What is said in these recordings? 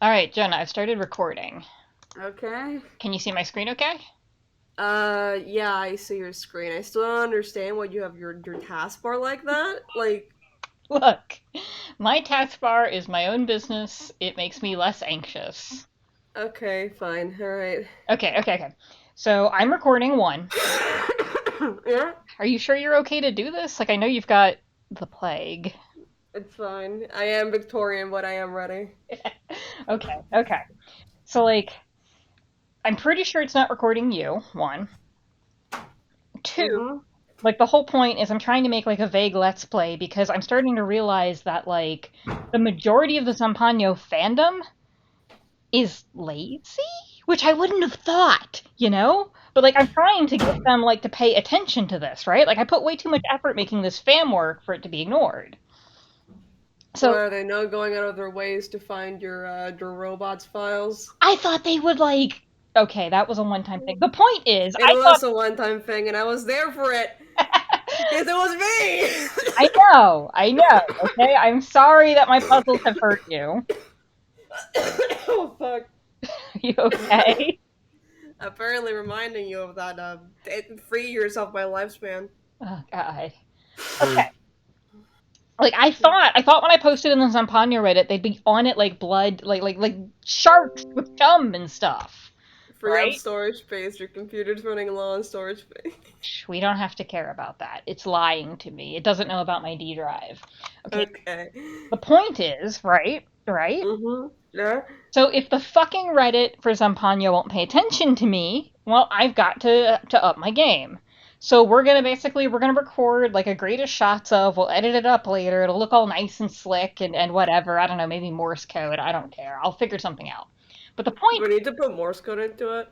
All right, Jenna, I've started recording. Okay. Can you see my screen okay? Yeah, I see your screen. I still don't understand why you have your taskbar like that. Like, Look, my taskbar is my own business. It makes me less anxious. okay, fine, all right. Okay. So I'm recording one. Yeah, Are you sure you're okay to do this? Like, I know you've got the plague. it's fine. I am Victorian, but I am ready. Okay. So, like, I'm pretty sure it's not recording you, one. Two, Mm-hmm. like, the whole point is I'm trying to make, like, a vague Let's Play because I'm starting to realize that, like, the majority of the Zampano fandom is lazy, which I wouldn't have thought, you know? But like I'm trying to get them like to pay attention to this, right? Like I put way too much effort making this fan work for it to be ignored. Why So are they not going out of their ways to find your robots files? I thought they would like okay, that was a one-time thing. The point is, It was a one-time thing, and I was there for it because it was me. I know, okay? I'm sorry that my puzzles have hurt you. Oh fuck. Are you okay? Apparently reminding you of that 3 years off my lifespan. Oh god. Okay. Like I thought when I posted in the Zampano Reddit, they'd be on it like blood, like sharks with chum and stuff, Free up right? storage space. Your computer's running low on storage space. Shh, we don't have to care about that. It's lying to me. It doesn't know about my D drive. Okay. Okay. The point is, right? Mm-hmm. Yeah. So if the fucking Reddit for Zampano won't pay attention to me, well, I've got to up my game. So we're gonna record like a greatest shots of. We'll edit it up later. It'll look all nice and slick and whatever. I don't know, maybe Morse code. I don't care. I'll figure something out. But the Do we point, need to put Morse code into it?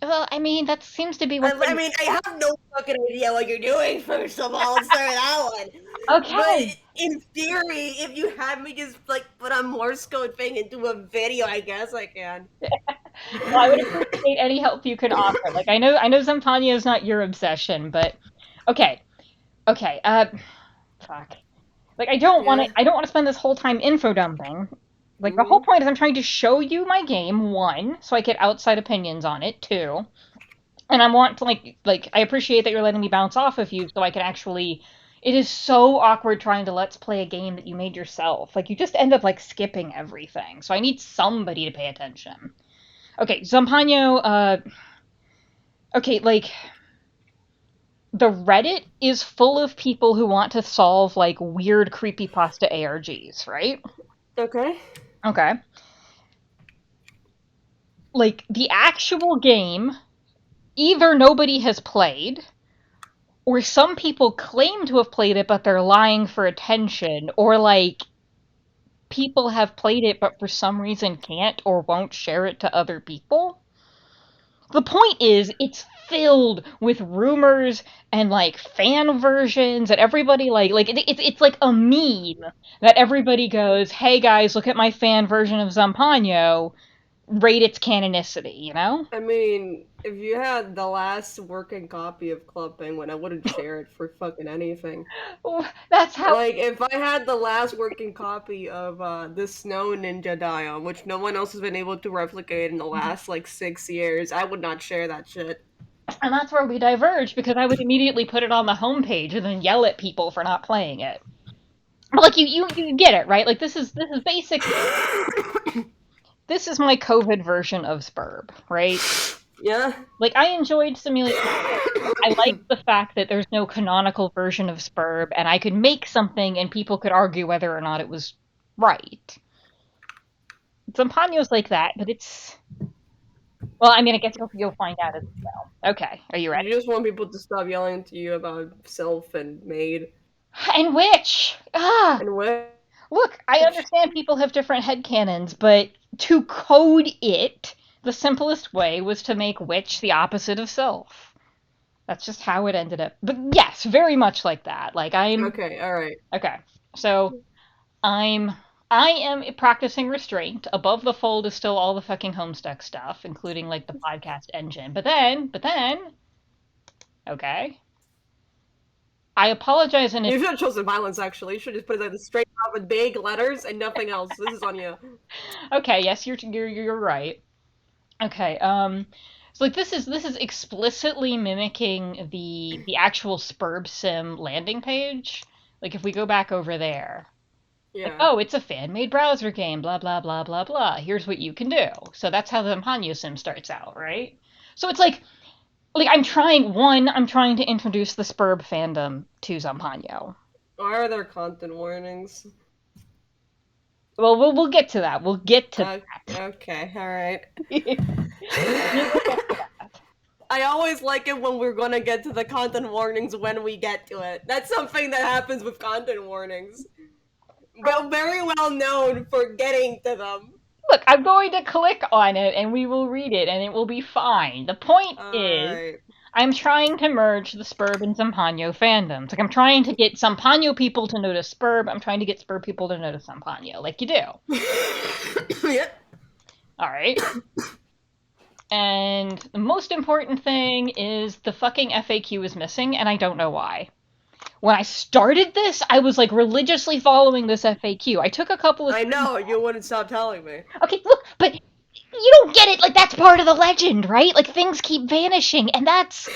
well, I mean, that seems to be I, what's I been mean, I have no fucking idea what you're doing, first of all. Let's start with that one. But okay. in theory, if you had me just, like, put a Morse code thing into a video, I guess I can. Well, I would appreciate any help you could offer. Like I know Zampania is not your obsession, but okay, okay. Fuck. Like Yeah. I don't want to spend this whole time info dumping. Like the whole Mm-hmm. point is I'm trying to show you my game, one, so I get outside opinions on it, two, and I want to like I appreciate that you're letting me bounce off of you so I can actually. It is so awkward trying to let's play a game that you made yourself. Like you just end up like skipping everything. So I need somebody to pay attention. Okay, Zampano, okay, like the Reddit is full of people who want to solve like weird creepypasta ARGs, right? Okay. Okay. Like the actual game, either nobody has played, or some people claim to have played it, but they're lying for attention, or like people have played it, but for some reason can't or won't share it to other people. The point is, it's filled with rumors and like fan versions, and everybody it's like a meme that everybody goes, "Hey guys, look at my fan version of Zampano. Rate its canonicity." You know? I mean, if you had the last working copy of Club Penguin, I wouldn't share it for fucking anything. That's how. Like, if I had the last working copy of the Snow Ninja Dion, which no one else has been able to replicate in the last, like, 6 years, I would not share that shit. And that's where we diverge because I would immediately put it on the homepage and then yell at people for not playing it. But like you get it, right? Like this is basically this is my COVID version of Spurb, right? Yeah? Like I enjoyed Simulated Killing. I like the fact that there's no canonical version of Spurb, and I could make something and people could argue whether or not it was right. Zampano's like that, but it's well, I mean, I guess you'll find out as well. Okay, are you ready? You just want people to stop yelling to you about self and maid And which? Ah, and look, I which. understand people have different headcanons, but to code it, the simplest way was to make witch the opposite of self. That's just how it ended up. But yes, very much like that. Like I'm Okay, alright. okay. So I'm I am practicing restraint. Above the fold is still all the fucking Homestuck stuff, including like the podcast engine. But then, okay. I apologize in You should advance. have chosen violence. Actually, you should just put it like straight up with big letters and nothing else. This is on you. Okay, yes, you're right. Okay, so like this is explicitly mimicking the actual Spurb Sim landing page. Like if we go back over there, like, Yeah. oh, it's a fan-made browser game, blah blah blah blah blah. Here's what you can do. So that's how the zampaniosim starts out, right? So it's like I'm trying to introduce the Spurb fandom to Zampanio. Why are there content warnings? Well, we'll get to that. We'll get to that. Okay, all right. We will get to that. I always like it when we're gonna get to the content warnings when we get to it. That's something that happens with content warnings. But very well known for getting to them. Look, I'm going to click on it and we will read it and it will be fine. The point is, Alright. I'm trying to merge the Spurb and Zampano fandoms. Like, I'm trying to get Zampano people to notice Spurb. I'm trying to get Spurb people to notice Zampano, like you do. Yep. All right. And the most important thing is the fucking FAQ is missing, and I don't know why. When I started this, I was like religiously following this FAQ. I took a couple of I screens. know, you wouldn't stop telling me. Okay, look, but you don't get it. Like that's part of the legend, right? Like things keep vanishing, and that's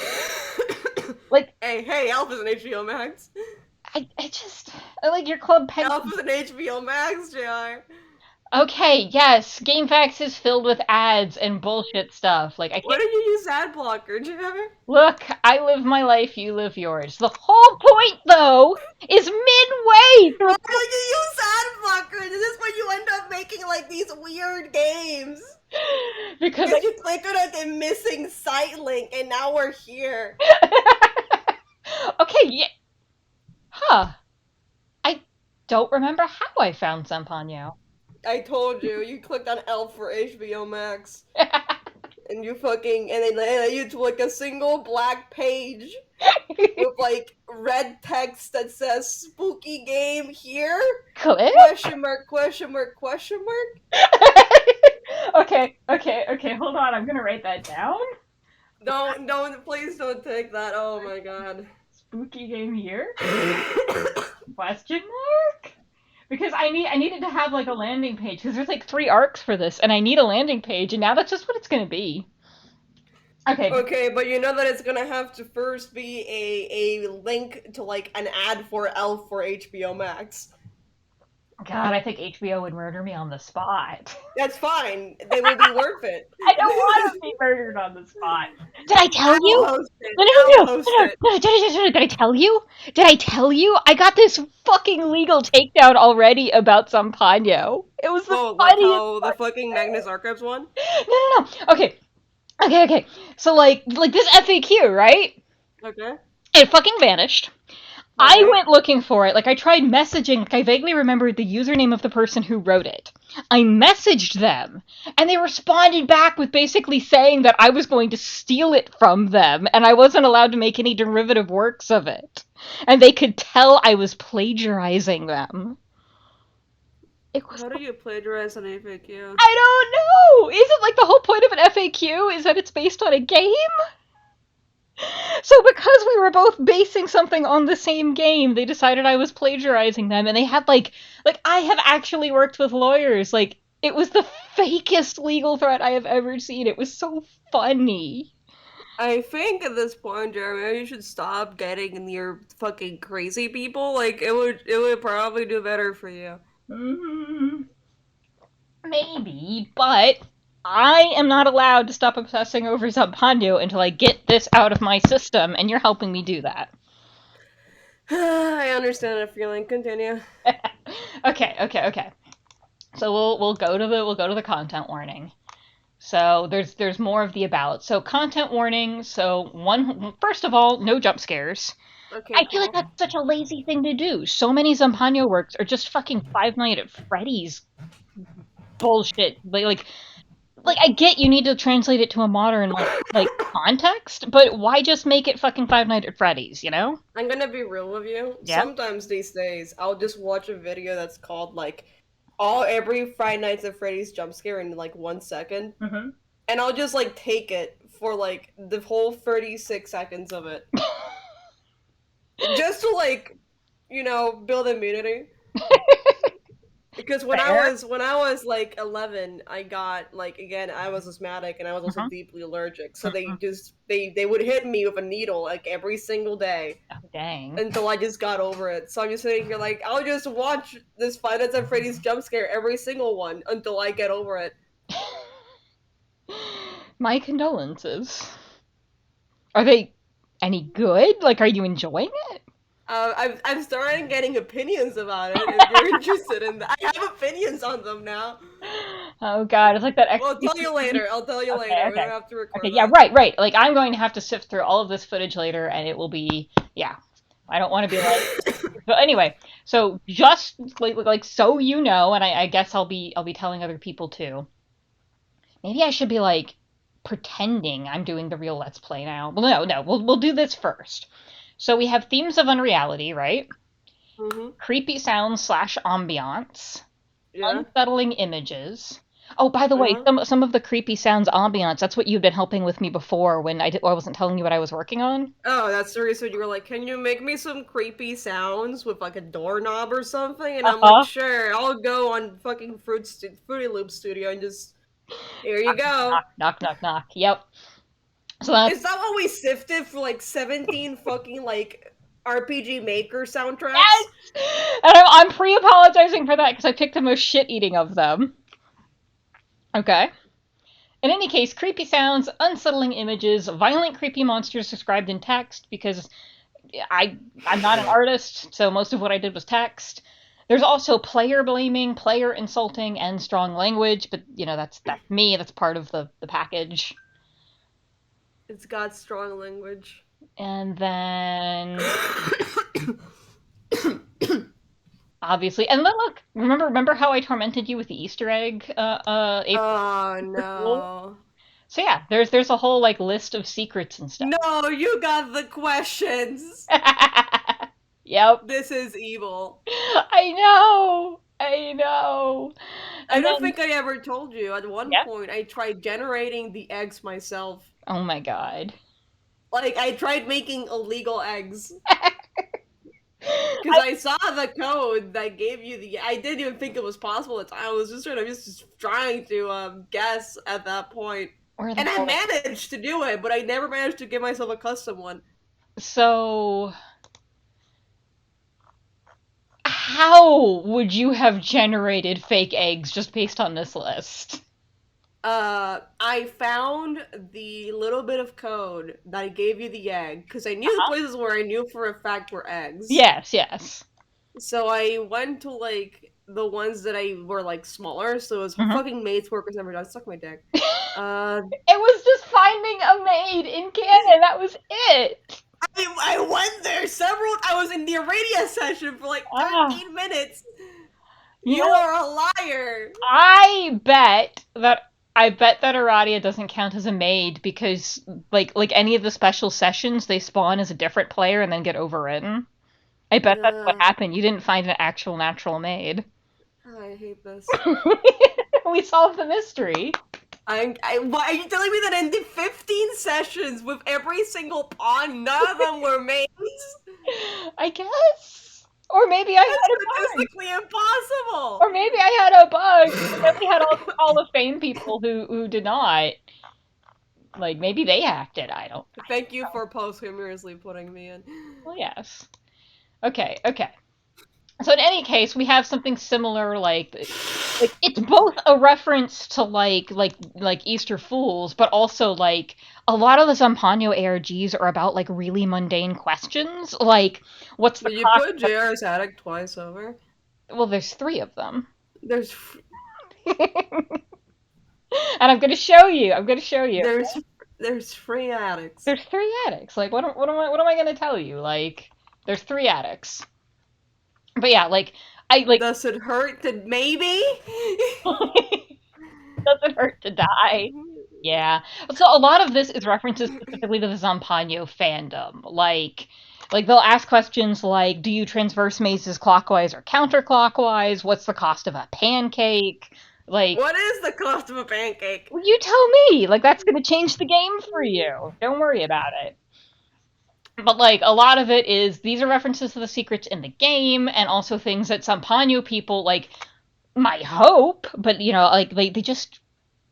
like Hey, Elf is an HBO Max. I just I like your club Elf penguin. is an HBO Max, JR. Okay, yes, GameFAQs is filled with ads and bullshit stuff. Like I Why can't don't you use ad blocker, JR? look. I live my life, you live yours. The whole point, though, is midway through Why don't you use ad blocker? This is when you end up making like these weird games. because Because you click on it and missing site link, and now we're here. I. Okay, yeah, huh? I don't remember how I found Zampano. I told you, you clicked on Elf for HBO Max. And you fucking and they led you to like a single black page with like red text that says spooky game here Click. question mark question mark question mark. Okay. Hold on, I'm gonna write that down. Don't please don't take that. Oh my god. Spooky game here? Question mark? Because I needed to have like a landing page because there's like three arcs for this, and I need a landing page, and now that's just what it's gonna be. Okay, Okay, but you know that it's gonna have to first be a link to like an ad for Elf for HBO Max. God, I think HBO would murder me on the spot. That's fine. They will be worth it. I don't want to be murdered on the spot. Did I tell I'll you? host it. No, no, I'll no, host no, no. it. Did I tell you? Did I tell you? I got this fucking legal takedown already about Zampano. It was the Oh, like funniest how the fucking fucking Magnus thing. Archives one? No. Okay. So like this FAQ, right? Okay. It fucking vanished. I Alright. went looking for it. Like I tried messaging. Like I vaguely remembered the username of the person who wrote it. I messaged them, and they responded back with basically saying that I was going to steal it from them, and I wasn't allowed to make any derivative works of it. And they could tell I was plagiarizing them. It was. How do you plagiarize an FAQ? I don't know. Isn't like the whole point of an FAQ is that it's based on a game? So because we were both basing something on the same game, they decided I was plagiarizing them, and they had like I have actually worked with lawyers. Like it was the fakest legal threat I have ever seen. It was so funny. I think at this point, Jeremy, you should stop getting near fucking crazy people. Like it would probably do better for you. Mm, maybe, but I am not allowed to stop obsessing over Zampano until I get this out of my system, and you're helping me do that. I understand that feeling. Continue. Okay. So we'll go to the content warning. So there's more of the about. So content warning. So one first of all, no jump scares. Okay, I feel like cool. that's such a lazy thing to do. So many Zampano works are just fucking Five Nights at Freddy's bullshit. Like I get you need to translate it to a modern like context, but why just make it fucking Five Nights at Freddy's? You know? I'm gonna be real with you. Yeah. Sometimes these days, I'll just watch a video that's called like all every Friday Nights at Freddy's jump scare in like 1 second, Mm-hmm. and I'll just like take it for like the whole 36 seconds of it. just to like, build immunity. Because Fair. when I was like 11, I got like again I was asthmatic and I was also Hmm. deeply allergic. So Hmm. they would hit me with a needle like every single day Oh, dang. until I just got over it. So I'm just sitting here like I'll just watch this Five Nights at Freddy's jump scare every single one until I get over it. My condolences. Are they any good? Like, are you enjoying it? I'm starting getting opinions about it. If you're interested in that, I have opinions on them now. Oh god, it's like that Well, I'll tell you XQC. later. I'll tell you Okay, later. We don't okay. have to Okay, record yeah, that. right, right. Like I'm going to have to sift through all of this footage later and it will be yeah. I don't want to be like but anyway, so just like so you know, and I guess I'll be telling other people too. Maybe I should be like pretending I'm doing the real Let's Play now. Well, no, no, we'll do this first. So we have themes of unreality, right? Mm-hmm. Creepy sounds slash ambiance, Yeah. unsettling images. Oh, by the way, Uh-huh. some of the creepy sounds ambiance, that's what you've been helping with me before when I wasn't telling you what I was working on. Oh, that's the reason you were like, "Can you make me some creepy sounds with like a doorknob or something?" And I'm like, Uh-huh. "Sure, I'll go on fucking Fruity Loop Studio and just here you Knock, knock. knock, knock, knock, knock. Yep. So that's Is that what we sifted for like 17 fucking like RPG Maker soundtracks? yes! And I'm pre-apologizing for that because I picked the most shit-eating of them. Okay. In any case, creepy sounds, unsettling images, violent creepy monsters described in text because I I'm not an artist, so most of what I did was text. There's also player blaming, player insulting, and strong language, but that's me. That's part of the package. It's got strong language. And then obviously, and then look, remember how I tormented you with the Easter egg, Oh April Fool? no. So yeah, there's a whole like list of secrets and stuff. No, you got the questions. Yep. This is evil. I know. I know. I And don't then think I ever told you. At one yeah. point, I tried generating the eggs myself. Oh my god. Like, I tried making illegal eggs. Because I I saw the code that gave you the. I didn't even think it was possible at the time. I was just trying to guess at that point. where the And I hell managed to do it, but I never managed to give myself a custom one. so how would you have generated fake eggs just based on this list? I found the little bit of code that gave you the egg because I knew the Uh-huh. places where I knew for a fact were eggs. Yes, yes. So I went to like the ones that I were like smaller, so it was Mhm. fucking maid's workers never done. Suck my dick. Uh, It was just finding a maid in canon. That was it. I went there several. I was in the Aradia session for like Ah, 13 minutes. you You know, are a liar. I bet that Aradia doesn't count as a maid because like any of the special sessions they spawn as a different player and then get overridden. I bet that's what Uh, happened. You didn't find an actual natural maid. I hate this. We solved the mystery. Why are you telling me that in the 15 sessions with every single pawn, none of them were maids? I guess. Or maybe I That's had a bug. statistically impossible. Or maybe I had a bug. And then we had all these Hall of Fame people who did not. Like maybe they hacked it. I don't. Thank you for posthumously putting me in. Well, yes. Okay. Okay. So in any case, we have something similar. Like it's both a reference to like Easter Fools, but also like a lot of the Zampano ARGs are about like really mundane questions, like what's the Did you cost? put JR's attic twice over? Well, there's three of them. There's And I'm gonna show you. I'm gonna show you. there's there's free attics. There's three attics. Like, what am I gonna tell you? Like, there's three attics. But yeah, like, I like. Does it hurt to maybe? Doesn't hurt to die. Yeah. So a lot of this is references specifically to the Zampano fandom. Like they'll ask questions like, "Do you transverse mazes clockwise or counterclockwise? What's the cost of a pancake?" Like, What is the cost of a pancake? well, you tell me. Like, that's gonna change the game for you. Don't worry about it. But like a lot of it is these are references to the secrets in the game and also things that Zampanio people like might hope, but like they just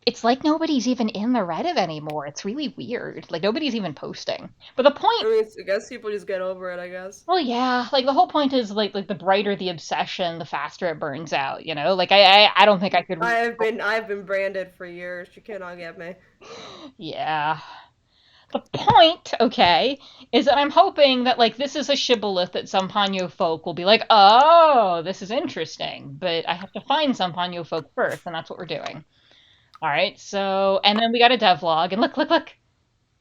it's like nobody's even in the Reddit anymore. It's really weird. Like nobody's even posting. But the I point, mean, I guess people just get over it. I guess. well, yeah, like the whole point is like the brighter the obsession, the faster it burns out. Like I don't think I could. I've been branded for years. You cannot get me. Yeah. The point, okay, is that I'm hoping that like this is a shibboleth that some Ponyo folk will be like, oh, this is interesting, but I have to find some Ponyo folk first, and that's what we're doing. All right, so and then we got a devlog, and look,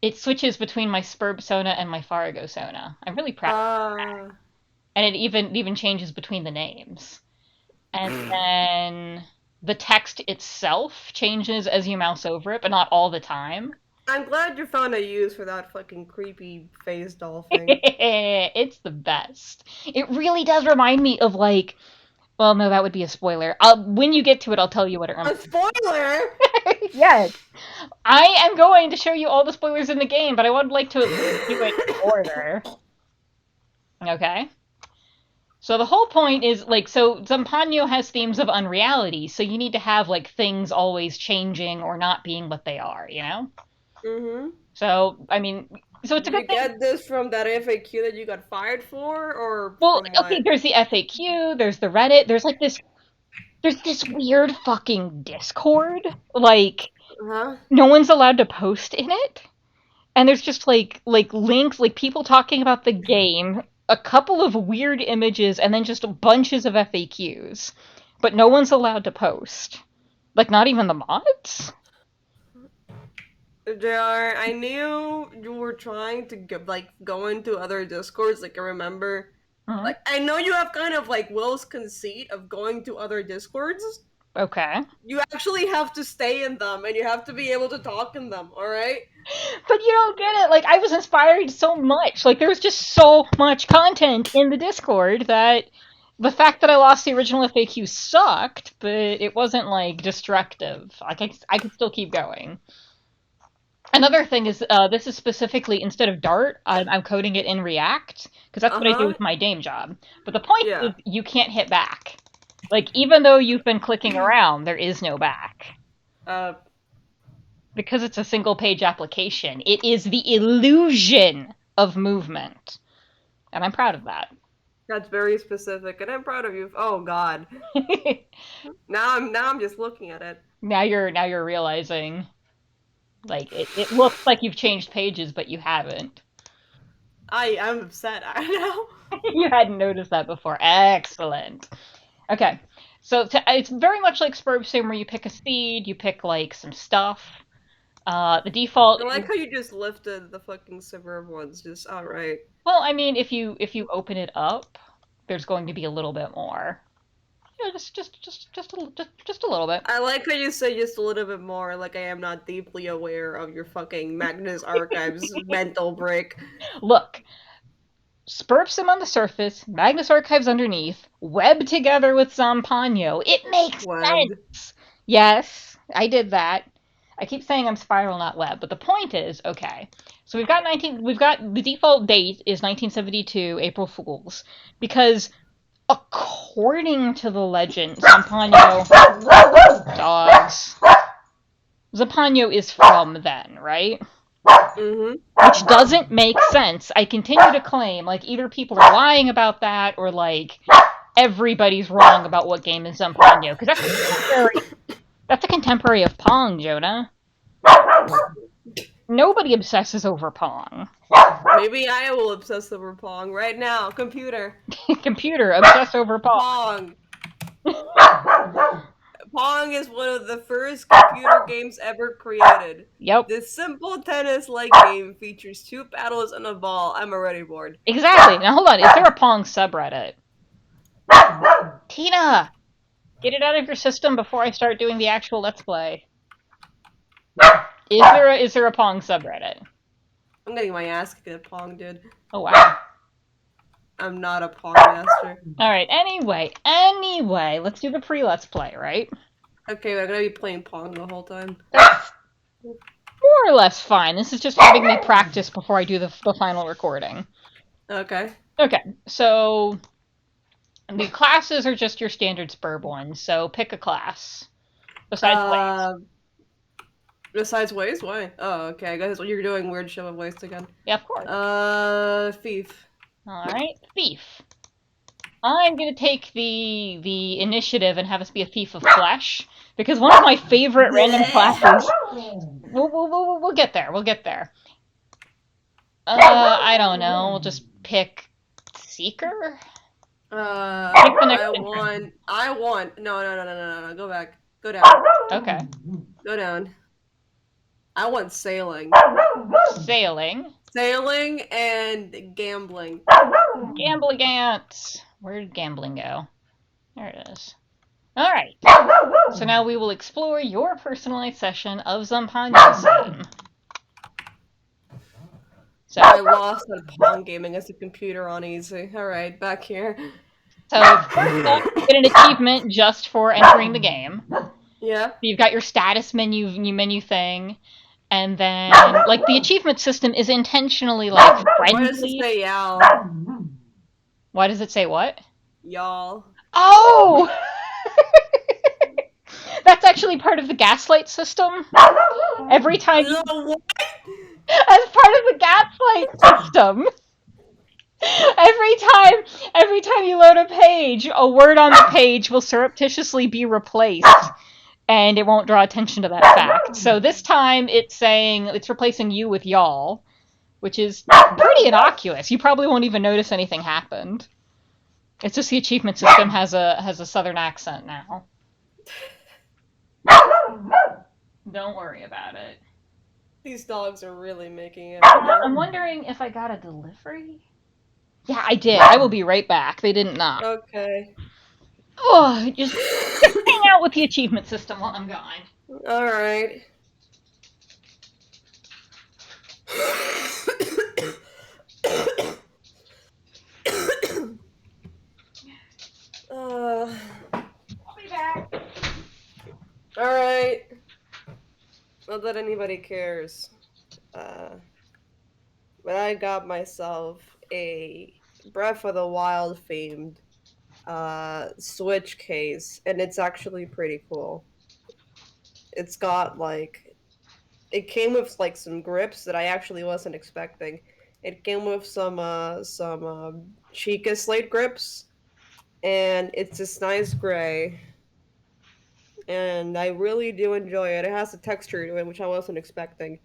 it switches between my Spurb Sona and my Farago Sona. I'm really proud, Uh, and it even changes between the names, and then the text itself changes as you mouse over it, but not all the time. I'm glad you found a use for that fucking creepy face doll thing. It's the best. It really does remind me of like, well, no, that would be a spoiler. When you get to it, I'll tell you what it A reminds spoiler! me. Yes, I am going to show you all the spoilers in the game, but I would like to at least do it in order. Okay. So the whole point is like, so Zampano has themes of unreality, so you need to have like things always changing or not being what they are. Mm-hmm. So I mean, so it's a Did good you thing. get this from that FAQ that you got fired for, or Well, from okay, what? there's the FAQ, there's the Reddit, there's this weird fucking Discord. Like Huh? no one's allowed to post in it. And there's just like links, like people talking about the game, a couple of weird images, and then just bunches of FAQs. But no one's allowed to post. Like not even the mods? JR, I knew you were trying to go into other discords. Like I remember, Mhm. like I know you have kind of like Will's conceit of going to other discords. Okay. You actually have to stay in them, and you have to be able to talk in them. All right? But you don't get it. Like I was inspired so much. Like there was just so much content in the Discord that the fact that I lost the original FAQ sucked, but it wasn't like destructive. I could still keep going. Another thing is this is specifically instead of Dart, I'm coding it in React because that's Uh what I do huh. with my game job. But the point is Yeah. you can't hit back. Like even though you've been clicking around, there is no back Uh, because it's a single page application. It is the illusion of movement. And I'm proud of that. that's very specific, and I'm proud of you. Oh God. Now I'm just looking at it. Now you're realizing like it looks like you've changed pages, but you haven't. I'm upset. I know. You hadn't noticed that before. Excellent. Okay. So it's very much like Spurb Sim where you pick a seed, you pick like some stuff. The default I like is, how you just lifted the fucking suburb ones just outright. well, I mean, if you open it up, there's going to be a little bit more. Just a little bit. I like how you say just a little bit more, like I am not deeply aware of your fucking Magnus Archives mental break. Look, Sperpsum on the surface, Magnus Archives underneath, webbed together with Zampano. It makes Webbed. sense. Yes, I did that. I keep saying I'm spiral, not web, but the point is, okay. So we've got the default date is 1972, April Fools, because according to the legend, Zampano dogs. Zampano is from then, right? Mm-hmm. Which doesn't make sense. I continue to claim like either people are lying about that or like everybody's wrong about what game is Zampano because that's a contemporary. That's a contemporary of Pong, Jonah. Nobody obsesses over Pong. Maybe I will obsess over Pong right now. Computer. Computer obsess over Pong. Pong. Pong is one of the first computer games ever created. Yep, This simple tennis-like game features two paddles and a ball. I'm already bored. exactly. Now hold on. Is there a Pong subreddit? Tina, get it out of your system before I start doing the actual Let's Play. Is there a Pong subreddit? I'm getting my ass kicked at Pong, dude. Oh wow. I'm not a Pong master. All right. Anyway, let's do the pre-Let's Play, right? Okay, I'm gonna be playing Pong the whole time. What? more or less fine. This is just having me practice before I do the final recording. Okay. Okay, so the classes are just your standard Spurb ones, so pick a class. Besides ways. Uh, besides ways, why? Oh, okay. I guess you're doing weird shit with waste again. Yeah, of course. Thief. Alright, thief. I'm gonna take the initiative and have us be a thief of flesh, because one of my favorite random classes. We'll get there. We'll get there. I don't know. We'll just pick seeker. Pick the next entrance. I want. No. Go back. Go down. Okay. Go down. I want sailing. Sailing. Sailing and gambling. Gambling ants. Where did gambling go? There it is. Alright. So now we will explore your personalized session of zampaniosim. So, I lost at Pong gaming as a computer on easy. Alright, back here. so first up, you get an achievement just for entering the game. Yeah. So you've got your status menu thing, and then like the achievement system is intentionally like Why does it friendly. say y'all? Why does it say what? Y'all. Oh! That's actually part of the gaslight system. Every time you, No, as part of the gaslight system, every time you load a page, a word on the page will surreptitiously be replaced, and it won't draw attention to that fact. So this time it's saying it's replacing you with y'all, which is pretty innocuous. You probably won't even notice anything happened. It's just the achievement system has a southern accent now. Don't worry about it. These dogs are really making it. I'm wondering if I got a delivery? Yeah, I did. I will be right back. They didn't knock. Okay. Oh, just hang out with the achievement system while I'm gone. Alright. I'll be back. Alright. Not that anybody cares. But I got myself a Breath of the Wild themed Switch case, and it's actually pretty cool. It's got like it came with like some grips that I actually wasn't expecting. It came with some Chica Slate grips, and it's this nice gray. And I really do enjoy it. It has a texture to it, which I wasn't expecting.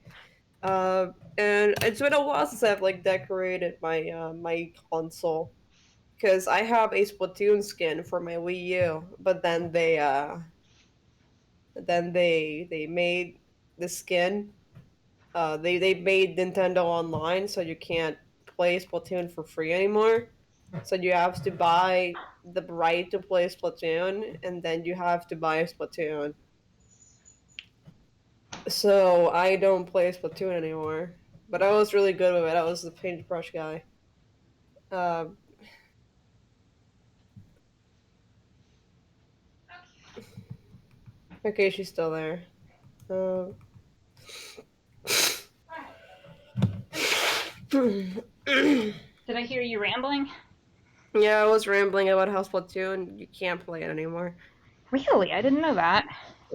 Uh, and it's been a while since I've like decorated my console because I have a Splatoon skin for my Wii U, but then they made the skin. They made Nintendo Online, so you can't play Splatoon for free anymore. So you have to buy the right to play Splatoon, and then you have to buy Splatoon. So I don't play Splatoon anymore. But I was really good with it. I was the paintbrush guy. Uh, okay, she's still there. Uh, Did I hear you rambling? yeah, I was rambling about how Splatoon you can't play it anymore. Really? I didn't know that.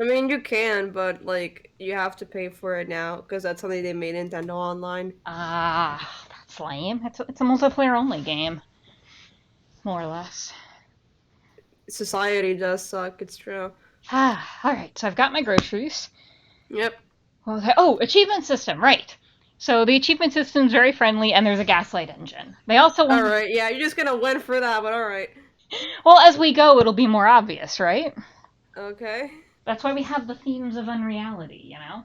I mean, you can, but like you have to pay for it now because that's something they made Nintendo Online. Ah, that's lame. It's a multiplayer only game, more or less. Society does suck. It's true. Ah, all right. So I've got my groceries. Yep. Oh, achievement system, right. So the achievement system's very friendly, and there's a gaslight engine. They also All want. right. Yeah, you're just gonna win for that, but all right. Well, as we go, it'll be more obvious, right? Okay. That's why we have the themes of unreality, you know.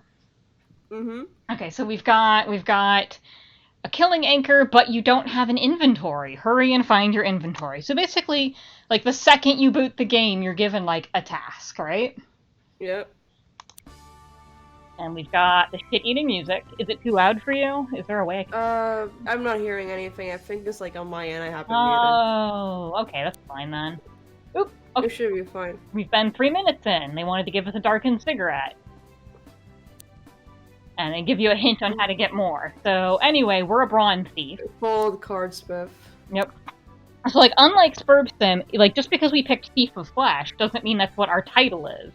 Mhm. Okay, so we've got a killing anchor, but you don't have an inventory. Hurry and find your inventory. So basically, like the second you boot the game, you're given like a task, right? Yep. And we've got the shit-eating music. Is it too loud for you? Is there a way? I'm not hearing anything. I think it's like on my end. I have it muted. Oh, okay, that's fine then. Oop. It Okay, should be fine. we've been 3 minutes in. They wanted to give us a darkened cigarette. and they give you a hint on how to get more. So anyway, we're a bronze thief. Bold cardsmith. Yep. So like, unlike Spurb Sim, like just because we picked Thief of Flesh doesn't mean that's what our title is.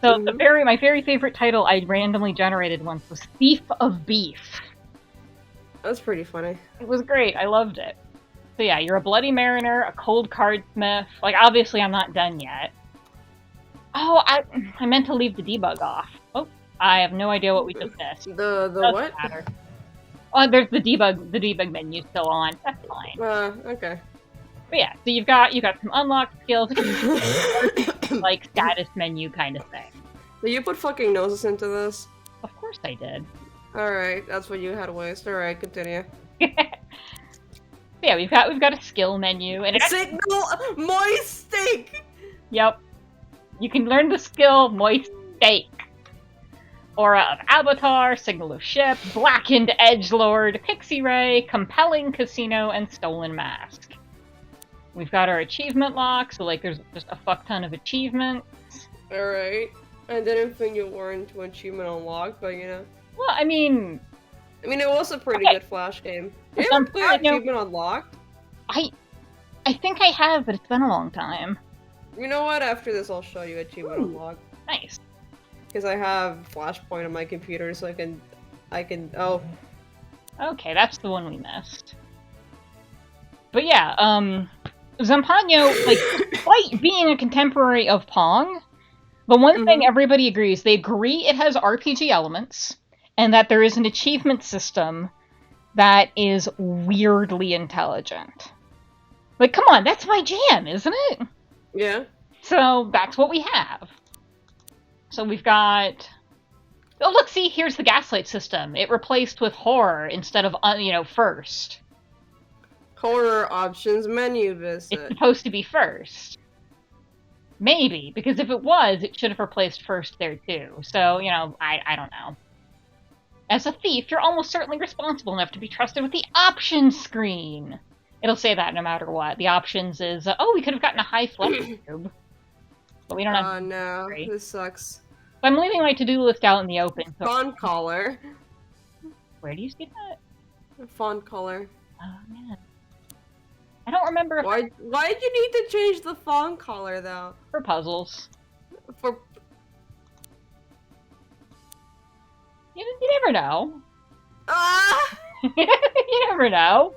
So my very favorite title I randomly generated once was Thief of Beef. That's pretty funny. It was great. I loved it. So yeah, you're a bloody mariner, a cold cardsmith. Like, obviously I'm not done yet. Oh, I meant to leave the debug off. Oh, I have no idea what we just missed. The Doesn't what? matter. Oh, there's the debug menu still on. That's fine. Okay. But yeah, so you've got some unlocked skills, like status menu kind of thing. Did you put fucking noses into this? Of course I did. Alright, that's what you had to waste. Alright, continue. Yeah, we've got a skill menu and Signal moist steak! Yep. You can learn the skill Moist Steak. Aura of Avatar, Signal of Ship, Blackened Edgelord, Pixie Ray, Compelling Casino, and Stolen Mask. We've got our achievement lock, so like there's just a fuck ton of achievements. Alright. I didn't think you were into achievement unlocked, but you know. Well, I mean, it was a pretty good Flash game. You ever play Achievement Unlocked? I think I have, but it's been a long time. You know what? After this, I'll show you Achievement Unlocked. Nice. Because I have Flashpoint on my computer, so I can. Oh. Okay, that's the one we missed. But yeah, Zampanio, like, despite being a contemporary of Pong, the one thing everybody agrees, they agree it has RPG elements, and that there is an achievement system that is weirdly intelligent. Like, come on, that's my jam, isn't it? Yeah. So that's what we have. So we've got... Oh, look, see, here's the gaslight system. It replaced with horror instead of, first. Horror options menu visit. It's supposed to be first. Maybe, because if it was, it should have replaced first there too. So, I don't know. As a thief, you're almost certainly responsible enough to be trusted with the options screen. It'll say that no matter what. The options is, we could have gotten a high flex cube. But we don't have. Oh no, this sucks. So I'm leaving my to-do list out in the open. So... Font color. Where do you see that? Font color. Oh man. I don't remember if... Why did you need to change the font color though? For puzzles. For... You never know. Ah! You never know.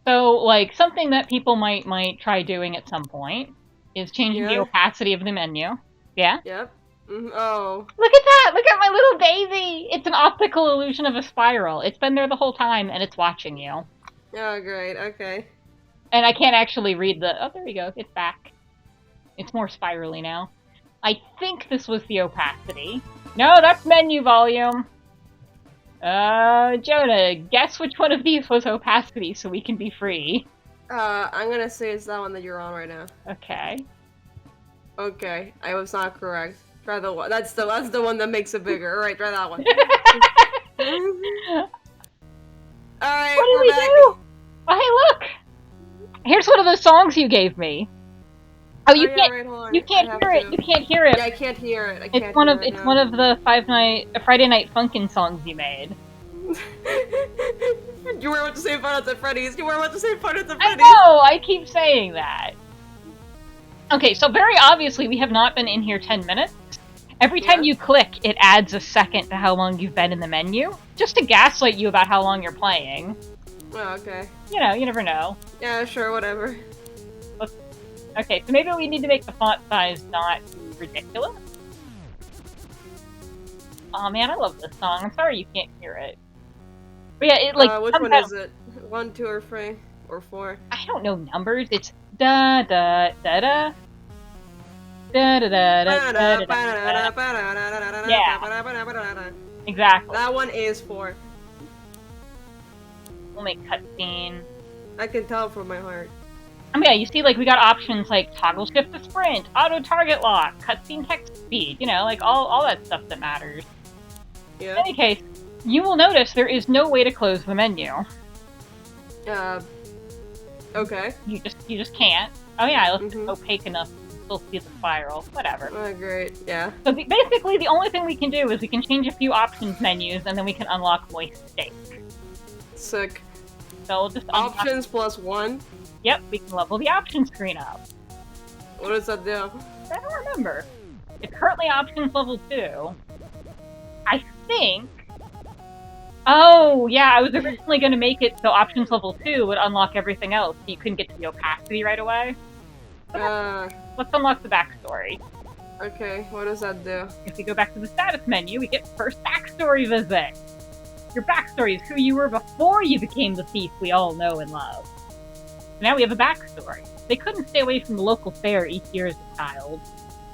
So, like, something that people might try doing at some point is changing the opacity of the menu. Yeah? Yep. Oh. Look at that! Look at my little baby! It's an optical illusion of a spiral. It's been there the whole time, and it's watching you. Oh, great. Okay. And I can't actually read the... Oh, there we go. It's back. It's more spirally now. I think this was the opacity. No, that's menu volume! Jonah, guess which one of these was opacity so we can be free. I'm gonna say it's that one that you're on right now. Okay. Okay, I was not correct. Try the one. That's the one that makes it bigger. Alright, try that one. Alright, what do we do? Oh, hey, look! Here's one of those songs you gave me. Oh, you can't hear it. You can't hear it. Yeah, I can't hear it. It's one of the Friday Night Funkin' songs you made. You were about to say Five Nights at Freddy's. You were about to say Five Nights at Freddy's. I know. I keep saying that. Okay, so very obviously we have not been in here 10 minutes. Every time you click, it adds a second to how long you've been in the menu, just to gaslight you about how long you're playing. Oh, okay. You never know. Yeah, sure, whatever. Okay, so maybe we need to make the font size not ridiculous. Oh man, I love this song. I'm sorry you can't hear it. But yeah, it like... which one is it? 1, 2, or 3? Or 4? I don't know numbers. It's da da da da. Da da da da da da da. Yeah. Exactly. That one is 4. We'll make cutscene. I can tell from my heart. I mean, yeah, you see, like, we got options like toggle shift to sprint, auto target lock, cutscene text speed, like all that stuff that matters. Yeah. In any case, you will notice there is no way to close the menu. Okay. You just can't. Oh yeah, I left it opaque enough still see the spiral. Whatever. Oh, great. Yeah. So basically, the only thing we can do is we can change a few options menus, and then we can unlock moist steak. Sick. So we'll just unlock... Options +1? Yep, we can level the options screen up. What does that do? I don't remember. It's currently options level 2. I think... Oh, yeah, I was originally going to make it so options level 2 would unlock everything else, so you couldn't get to the opacity right away. Let's unlock the backstory. Okay, what does that do? If we go back to the status menu, we get first backstory visit. Your backstory is who you were before you became the thief we all know and love. So now we have a backstory. They couldn't stay away from the local fair each year as a child.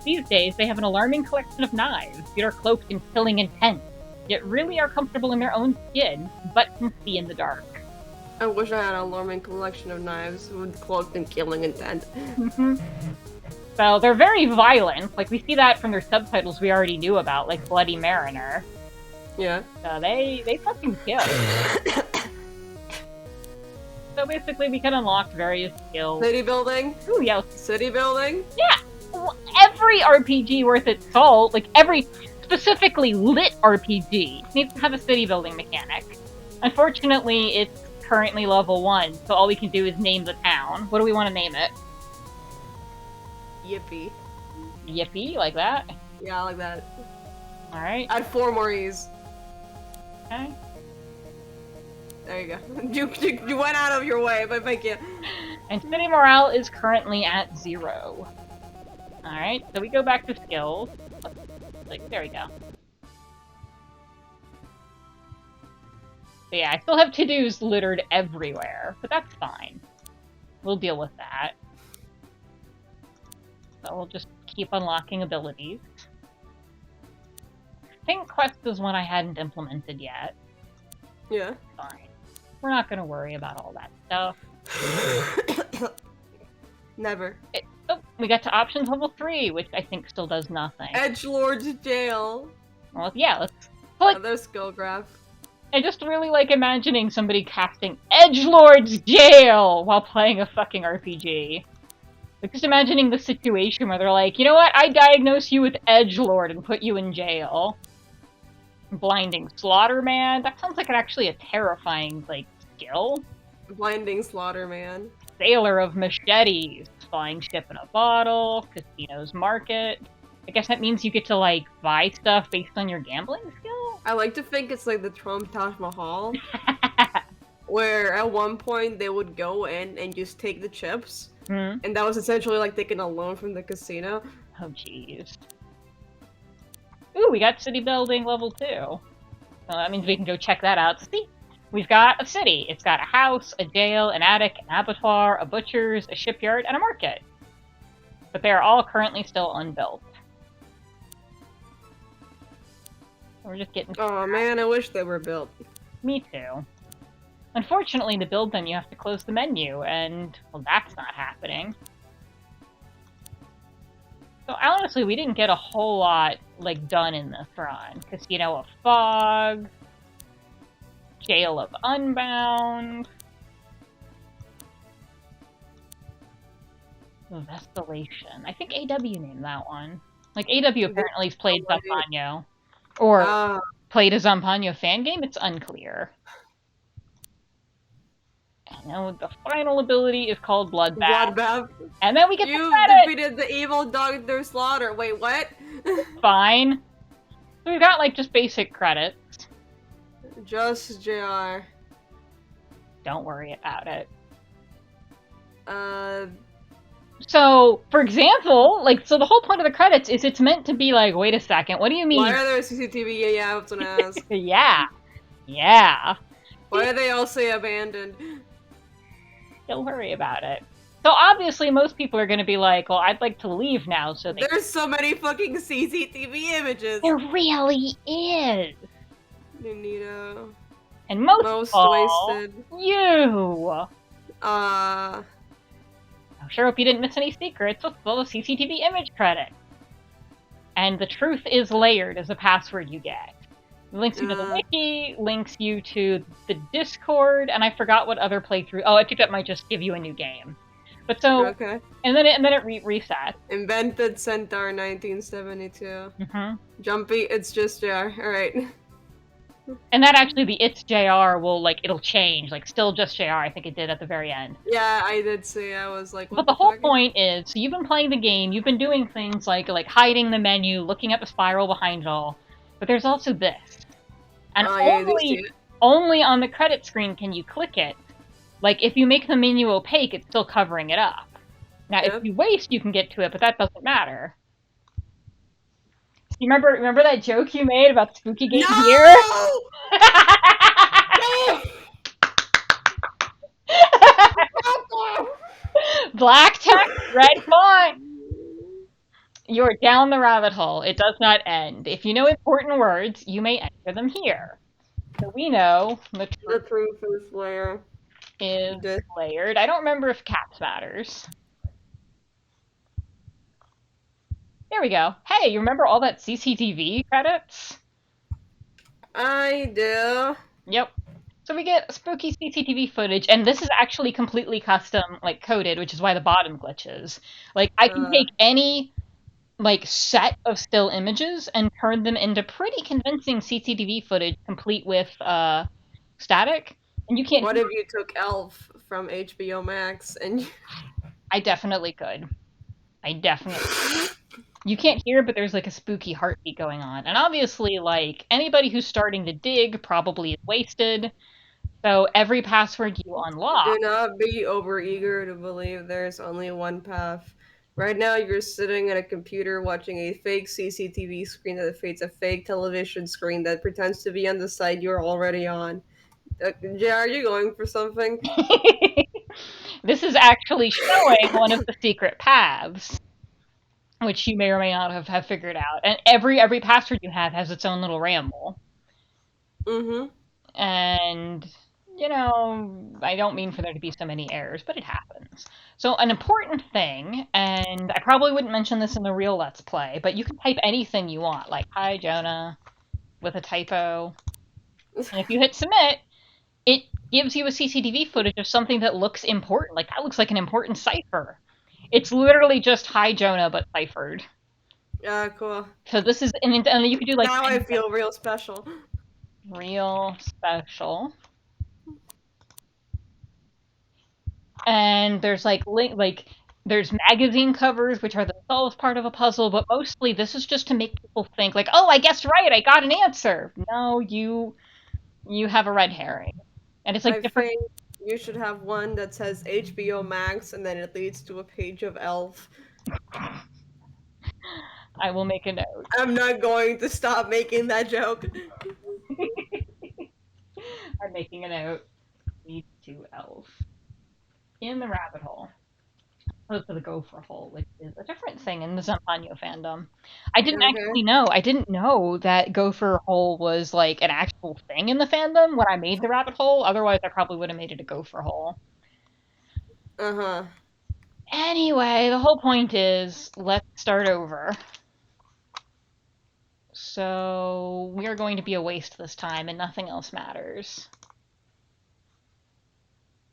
These days, they have an alarming collection of knives that are cloaked in killing intent, yet really are comfortable in their own skin, but can see in the dark. I wish I had an alarming collection of knives with cloaked in killing intent. So they're very violent. Like, we see that from their subtitles we already knew about, like Bloody Mariner. Yeah. So they fucking kill. So basically, we can unlock various skills. City building? Ooh, yeah. City building? Yeah! Every RPG worth its salt, like every specifically lit RPG, needs to have a city building mechanic. Unfortunately, it's currently level 1, so all we can do is name the town. What do we want to name it? Yippee. Yippee, like that? Yeah, I like that. Alright. Add 4 more E's. Okay. There you go. You went out of your way, but thank you. And city morale is currently at 0. Alright, so we go back to skills. Like, there we go. So yeah, I still have to-dos littered everywhere, but that's fine. We'll deal with that. So we'll just keep unlocking abilities. I think quest is one I hadn't implemented yet. Yeah. Fine. We're not gonna worry about all that stuff. Never. Oh, we got to options level 3, which I think still does nothing. Edgelord's jail. Well, yeah, let's... Like, Another skill graph. I just really like imagining somebody casting Edgelord's Jail while playing a fucking RPG. Like, just imagining the situation where they're like, you know what, I diagnose you with Edgelord and put you in jail. Blinding Slaughter Man? That sounds like actually a terrifying, like, skill. Blinding Slaughter Man. Sailor of Machetes. Flying Ship in a Bottle. Casino's Market. I guess that means you get to, like, buy stuff based on your gambling skill? I like to think it's like the Trump Taj Mahal. Where at one point they would go in and just take the chips. Hmm? And that was essentially like taking a loan from the casino. Oh, jeez. Ooh, we got city building level 2. So that means we can go check that out. See, we've got a city. It's got a house, a jail, an attic, an abattoir, a butcher's, a shipyard, and a market. But they are all currently still unbuilt. We're just getting... Oh man, I wish they were built. Me too. Unfortunately, to build them, you have to close the menu, and, well, that's not happening. So honestly, we didn't get a whole lot, like, done in this run. Casino of Fog, Jail of Unbound, Vestilation. I think AW named that one. Like, AW apparently has played Zampanio. Or played a Zampanio fan game? It's unclear. And the final ability is called Bloodbath. Bloodbath. And then we get You the credit! defeated the evil Dr. Slaughter. Wait, what? Fine. So we've got, like, just basic credits. Just JR. Don't worry about it. Uh... So, for example, like, so the whole point of the credits is it's meant to be like, wait a second, what do you mean? Why are there CCTV? Yeah, I have to ask. Yeah. Yeah. Why are they all say abandoned? Don't worry about it. So obviously most people are going to be like, well, I'd like to leave now, so they... There's so many fucking CCTV images! There really is! Nunito. And most Most of all, wasted. you! I sure hope you didn't miss any secrets with full of CCTV image credit. And the truth is layered as a password you get. It links you to the wiki, links you to the Discord, and I forgot what other playthrough... Oh, I think that might just give you a new game. But so, Okay. and then it resets. Invented Centaur 1972. Hmm. Jumpy, it's just JR. Alright. And that actually, the it's JR will, like, it'll change. Like, still just JR, I think it did at the very end. Yeah, I did see. I was like, But what the the whole fuck? point is, so you've been playing the game, you've been doing things like hiding the menu, looking at the spiral behind y'all, but there's also this. And Oh, yeah, I do see it. only on the credit screen can you click it. Like, if you make the menu opaque, it's still covering it up. Now, if Yep. you waste, you can get to it, but that doesn't matter. You remember that joke you made about Spooky Game here? No! No! Black text, red font. You're down the rabbit hole. It does not end. If you know important words, you may enter them here. So we know the The truth truth is layer. is The- layered. I don't remember if caps matters. There we go. Hey, you remember all that CCTV credits? I do. Yep. So we get spooky CCTV footage, and this is actually completely custom, like coded, which is why the bottom glitches. Like I can Uh, take any like set of still images and turn them into pretty convincing CCTV footage, complete with static, and you can't what hear. if you took Elf from HBO Max and I definitely could. I definitely. You can't hear, but there's like a spooky heartbeat going on, and obviously, like anybody who's starting to dig probably is wasted. So every password you unlock. do not be overeager to believe there's only one path. Right now, you're sitting at a computer watching a fake CCTV screen that fades a fake television screen that pretends to be on the site you're already on. Jay, are you going for something? This is actually showing one of the secret paths, which you may or may not have figured out. And every password you have has its own little ramble. Mm-hmm. And I don't mean for there to be so many errors, but it happens. So an important thing, and I probably wouldn't mention this in the real Let's Play, but you can type anything you want, like "Hi Jonah" with a typo, and if you hit submit, it gives you a CCTV footage of something that looks important. Like that looks like an important cipher. It's literally just "Hi Jonah" but ciphered. Cool. So this is, and you could do like Now I feel real special. real special. And there's there's magazine covers which are themselves part of a puzzle, but mostly this is just to make people think like, oh, I guessed right, I got an answer. No, you have a red herring, and it's like I different. think you should have one that says HBO Max and then it leads to a page of Elf. I will make a note. I'm not going to stop making that joke. I'm making a note. Lead to elf in the rabbit hole. Opposed to the gopher hole, which is a different thing in the Zampanio fandom. Okay. I didn't know that gopher hole was like an actual thing in the fandom when I made the rabbit hole. Otherwise, I probably would have made it a gopher hole. Uh huh. Anyway, the whole point is let's start over. So we are going to be a waste this time, and nothing else matters.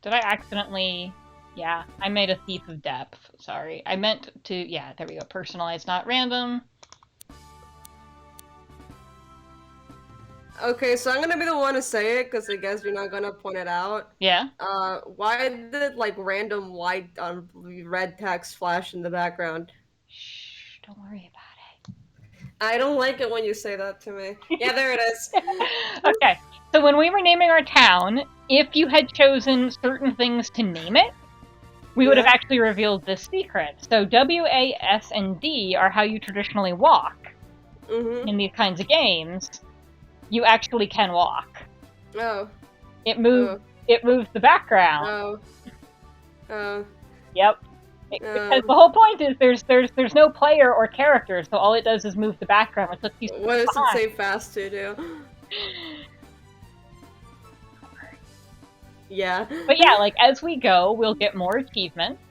Did I accidentally? Yeah, I made a thief of depth. Sorry. I meant to, yeah, there we go. Personalized, not random. Okay, so I'm gonna be the one to say it because I guess you're not gonna point it out. Yeah. Why did like random white red text flash in the background? Shh, don't worry about I don't like it when you say that to me. Yeah, there it is. it. Okay, so when we were naming our town, if you had chosen certain things to name it, we would have Yeah. actually revealed this secret. So W, A, S, and D are how you traditionally walk Mm-hmm. in these kinds of games. You actually can walk. Oh. It moves. Oh. It moves the background. Oh. Oh. Yep. Because the whole point is there's no player or character, so all it does is move the background, which lets you see What does it behind. say fast to do? Yeah. But yeah, like as we go, we'll get more achievements,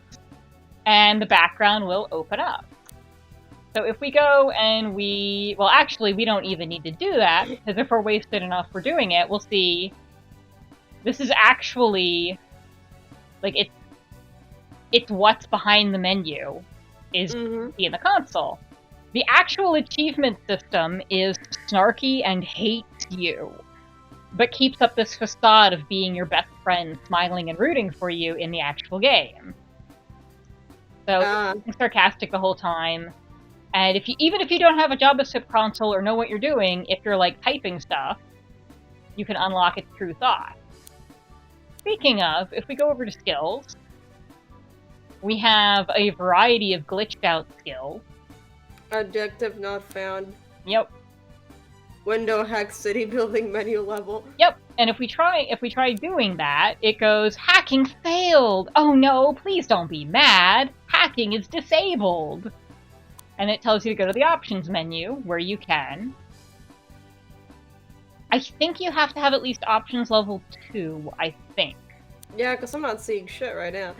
and the background will open up. So if we go and well, actually, we don't even need to do that, because if we're wasted enough for doing it, we'll see. This is actually, like, It's what's behind the menu is Mm-hmm. in the console. The actual achievement system is snarky and hates you, but keeps up this facade of being your best friend, smiling and rooting for you in the actual game. So Ah, it's sarcastic the whole time. And even if you don't have a JavaScript console or know what you're doing, if you're like typing stuff, you can unlock its true thought. Speaking of, if we go over to skills, we have a variety of glitched out skills. objective not found. Yep. Window hack city building menu level. Yep. And if we try doing that, it goes hacking failed. Oh no, please don't be mad. Hacking is disabled. And it tells you to go to the options menu where you can. I think you have to have at least options level 2, I think. Yeah, because I'm not seeing shit right now.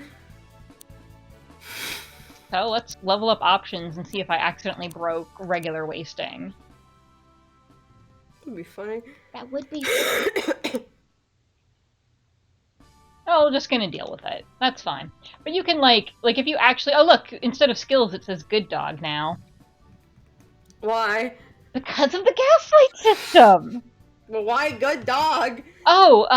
So let's level up options and see if I accidentally broke regular wasting. That'd be funny. That would be. Oh, we're just gonna deal with it. That's fine. But you can like if you actually. Oh look, instead of skills, it says good dog now. Why? Because of the gaslight system. But why good dog? Oh,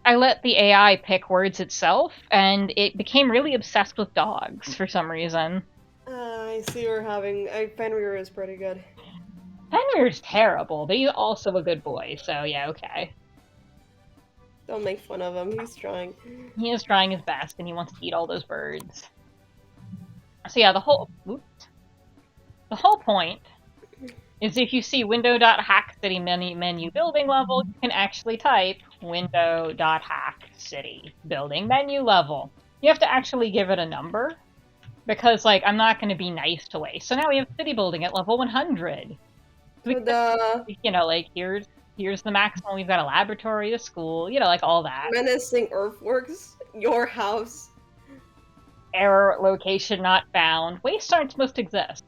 I let the AI pick words itself, and it became really obsessed with dogs for some reason. I see we're having. Fenrir is pretty good. Fenrir's terrible, but he's also a good boy, so yeah, okay. Don't make fun of him. He's trying. He is trying his best, and he wants to eat all those birds. So yeah, the whole point is if you see window.hackcity menu building level, you can actually type window.hackcity building menu level. You have to actually give it a number, because like I'm not going to be nice to waste. So now we have city building at level 100. Like here's the maximum. We've got a laboratory, a school, like all that. Menacing earthworks. Your house. Error location not found. Wastes aren't supposed to exist.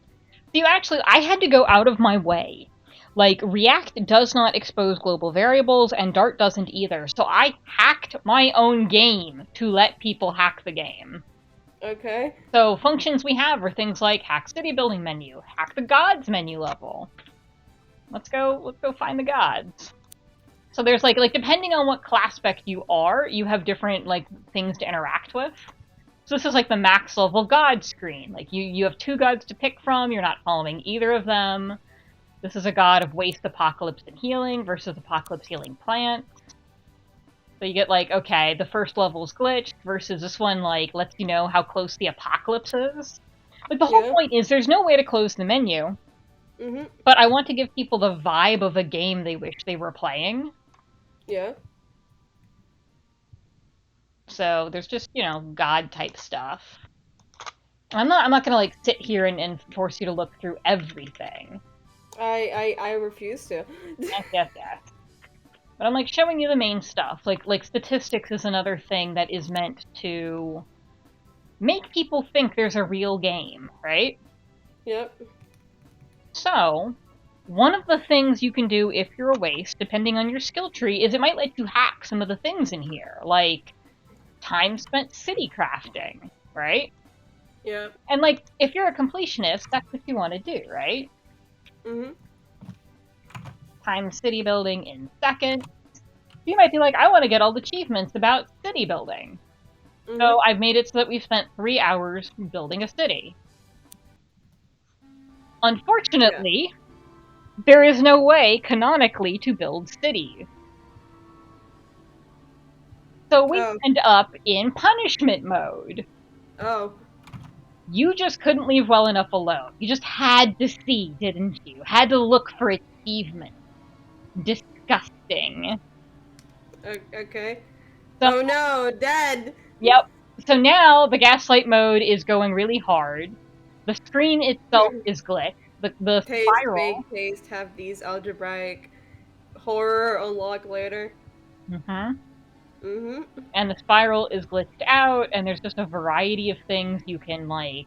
So I had to go out of my way. Like, React does not expose global variables, and Dart doesn't either. So I hacked my own game to let people hack the game. Okay. So functions we have are things like hack city building menu, hack the gods menu level. Let's go find the gods. So there's like depending on what class spec you are, you have different like things to interact with. So this is like the max level god screen. Like you have 2 gods to pick from, you're not following either of them. This is a god of waste, apocalypse, and healing versus apocalypse, healing, plants. So you get like, okay, the first level's glitched versus this one like lets you know how close the apocalypse is. Like the whole point is there's no way to close the menu. Mm-hmm. But I want to give people the vibe of a game they wish they were playing. Yeah. So there's just, god type stuff. I'm not gonna like sit here and force you to look through everything. I refuse to. Yes. But I'm like showing you the main stuff. Like statistics is another thing that is meant to make people think there's a real game, right? Yep. So, one of the things you can do if you're a waste, depending on your skill tree, is it might let you hack some of the things in here, like time spent city crafting, right? Yeah. And like, if you're a completionist, that's what you want to do, right? Mm-hmm. Time city building in seconds. You might be like, I want to get all the achievements about city building. Mm-hmm. So I've made it so that we've spent 3 hours building a city. Unfortunately, there is no way, canonically, to build cities. So we end up in punishment mode. Oh. You just couldn't leave well enough alone. You just had to see, didn't you? Had to look for achievement. Disgusting. Okay. So, oh no, dead! Yep. So now the gaslight mode is going really hard. The screen itself is glitched. The Taste, spiral. big taste, have these algebraic horror unlock later. Mm-hmm. Mm-hmm. And the spiral is glitched out, and there's just a variety of things you can, like...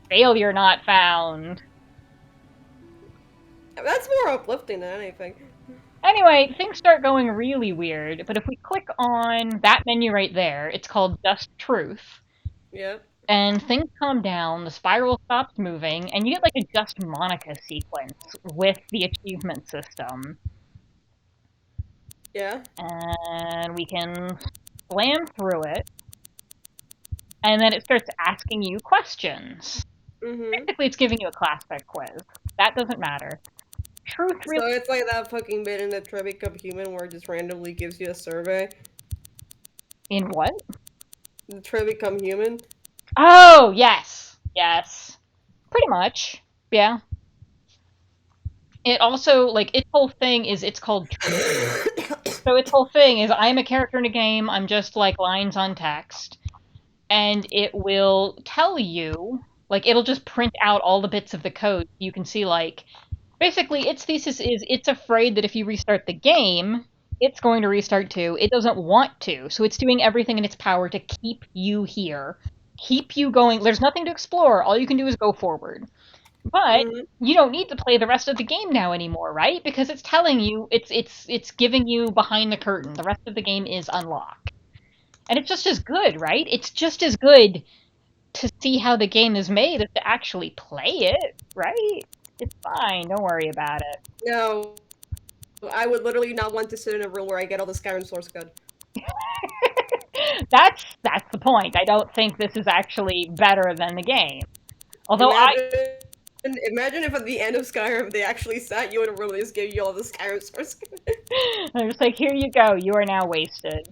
Failure not found. That's more uplifting than anything. Anyway, things start going really weird, but if we click on that menu right there, it's called Just Truth, Yeah. and things calm down, the spiral stops moving, and you get like a Just Monica sequence with the achievement system. Yeah. And we can slam through it, and then it starts asking you questions. Mhm. Basically, it's giving you a class spec quiz. That doesn't matter. Truth So really it's like that fucking bit in the Try Become Human where it just randomly gives you a survey. in what? The Try Become Human. Oh, yes. Yes. Pretty much. Yeah. It also like its whole thing is it's called truth. So its whole thing is I'm a character in a game, I'm just like lines on text, and it will tell you like it'll just print out all the bits of the code. You can see like basically, its thesis is it's afraid that if you restart the game, it's going to restart too. It doesn't want to, so it's doing everything in its power to keep you here, keep you going. There's nothing to explore. All you can do is go forward. But Mhm. you don't need to play the rest of the game now anymore, right? Because it's telling you, it's giving you behind the curtain. The rest of the game is unlocked, and it's just as good, right? It's just as good to see how the game is made as to actually play it, right? It's fine. Don't worry about it. No, I would literally not want to sit in a room where I get all the Skyrim source code. That's the point. I don't think this is actually better than the game. Although I Imagine, imagine if at the end of Skyrim they actually sat you in a room and just gave you all the Skyrim source code. I'm just like, here you go, you are now wasted.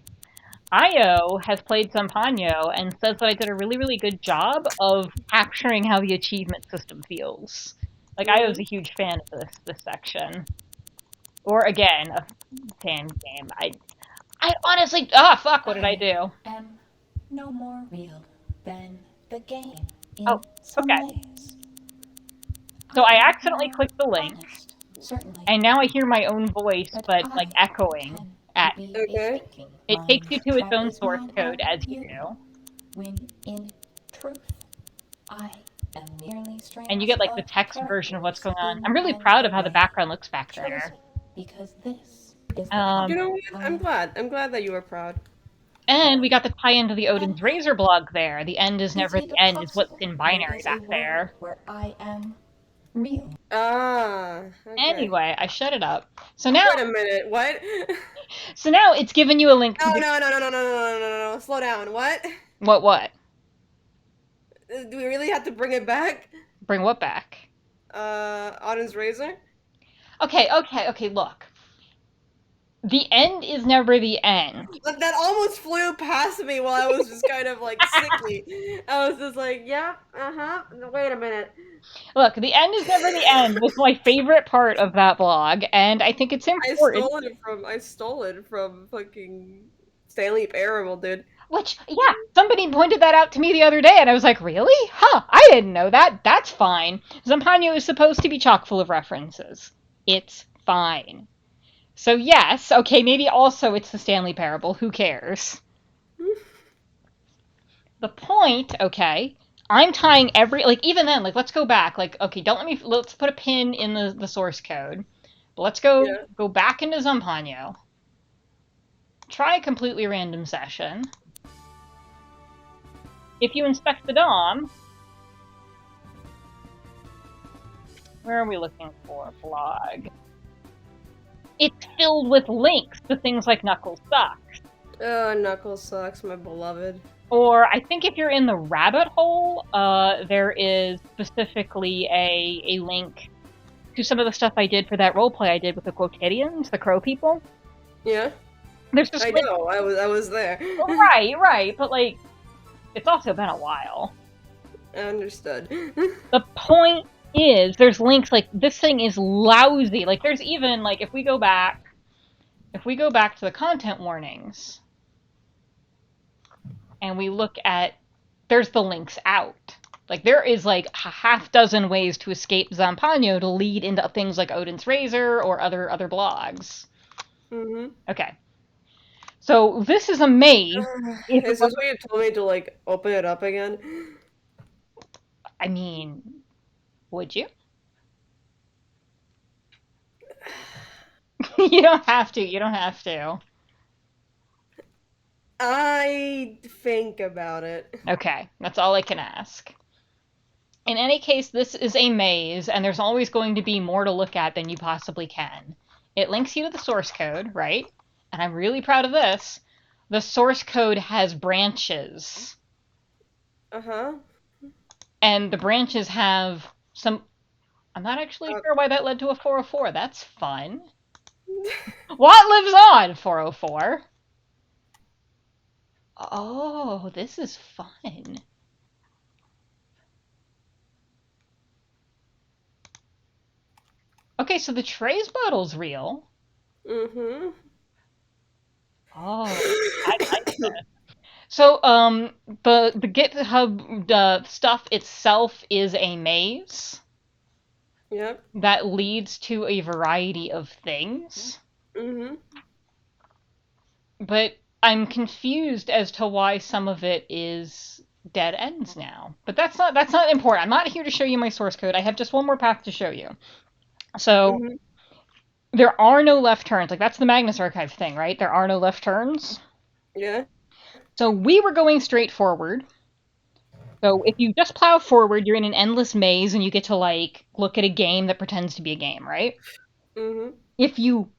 Io has played Zampano and says that I did a really, really good job of capturing how the achievement system feels. Like Io's Mhm. a huge fan of this section. Or again, a fan game. I honestly fuck, what did I I do? am no more real than the game Oh, in some okay. ways. So I I am accidentally more clicked the link, honest, certainly, and now I hear my own voice, but but like I echoing pretend to at be a Okay. thinking it takes mind you to its that own is source not code of as you you, do, when in truth I am merely and you strands get like the of text version of what's characters going on. I'm in really an proud of how the array, background looks back there. chosen because this is the You Um, know common what? I'm plan. glad. I'm glad that you were proud. and we got the tie into the And Odin's Razor blog there. The end is is never it the end is what's possible in there binary is a back world there. where I am real? Ah, okay. Anyway, I shut it up. Wait a minute. What? So now it's given you a link to No, the no, no, no, no, no, no, no, no, no, no. Slow down. What? what? Do we really have to bring it back? Bring what back? Autumn's Razor? Okay, look. The end is never the end. That almost flew past me while I was just kind of like sickly. I was just like, yeah, uh-huh. Wait a minute. Look, the end is never the end was my favorite part of that blog, and I think it's important. I stole it from fucking Stanley Parable, dude. Which, yeah, somebody pointed that out to me the other day, and I was like, really? Huh, I didn't know that. That's fine. Zampano is supposed to be chock full of references. It's fine. So, yes, okay, maybe also it's the Stanley Parable. Who cares? The point, okay, I'm tying every, like, even then, like, let's go back. Like, okay, let's put a pin in the source code. But let's Yeah. go back into Zampano. Try a completely random session. If you inspect the DOM, where are we looking for? Blog. It's filled with links to things like Knuckles Sucks. Oh, Knuckles sucks, my beloved. Or I think if you're in the rabbit hole, there is specifically a link to some of the stuff I did for that roleplay I did with the Quotidians, the Crow people. Yeah, There's just I link. know. I was there. Right, but like, it's also been a while. I understood. The point is, there's links like this thing is lousy. Like, there's even like if we go back to the content warnings and we look at, there's the links out. Like there is like a half dozen ways to escape Zampano to lead into things like Odin's Razor or other blogs. Mm-hmm. Okay, so this is a maze. If it Is this wasn't, what you told me to like open it up again? I mean, would you? You don't have to. You don't have to. I think about it. Okay, that's all I can ask. In any case, this is a maze, and there's always going to be more to look at than you possibly can. It links you to the source code, right? And I'm really proud of this. The source code has branches, Uh-huh. and the branches have some. I'm not actually Uh, sure why that led to a 404. That's fun. What lives on, 404? Oh, this is fun. Okay, so the trays bottle's real. mm-hmm. Oh, I like this. So, the GitHub stuff itself is a maze Yep. that leads to a variety of things, Mm-hmm. but I'm confused as to why some of it is dead ends now. But that's not important. I'm not here to show you my source code. I have just one more path to show you. So, Mm-hmm. there are no left turns. Like that's the Magnus Archive thing, right? There are no left turns. Yeah. So we were going straight forward. So if you just plow forward, you're in an endless maze and you get to like look at a game that pretends to be a game, right? Mm-hmm. If you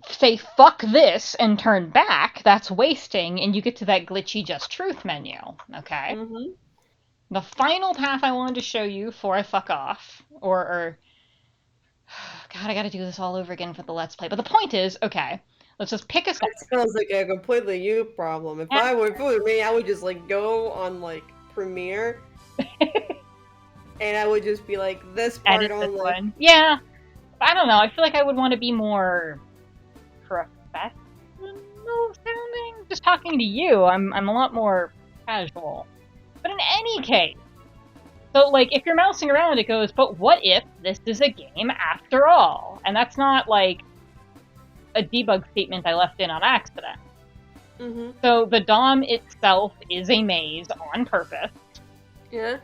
say fuck this and turn back, that's wasting and you get to that glitchy just truth menu, okay? Mm-hmm. The final path I wanted to show you before I fuck off or God, I got to do this all over again for the let's play. But the point is, okay, let's just pick a side. That sounds like a completely you problem. If it were me, I would just like go on like Premiere and I would just be like this part Edit this only. one. Yeah, I don't know. I feel like I would want to be more professional sounding. Just talking to you, I'm a lot more casual. But in any case, so like if you're mousing around, it goes, but what if this is a game after all? And that's not like a debug statement I left in on accident. Mm-hmm. So the DOM itself is a maze on purpose. Yeah.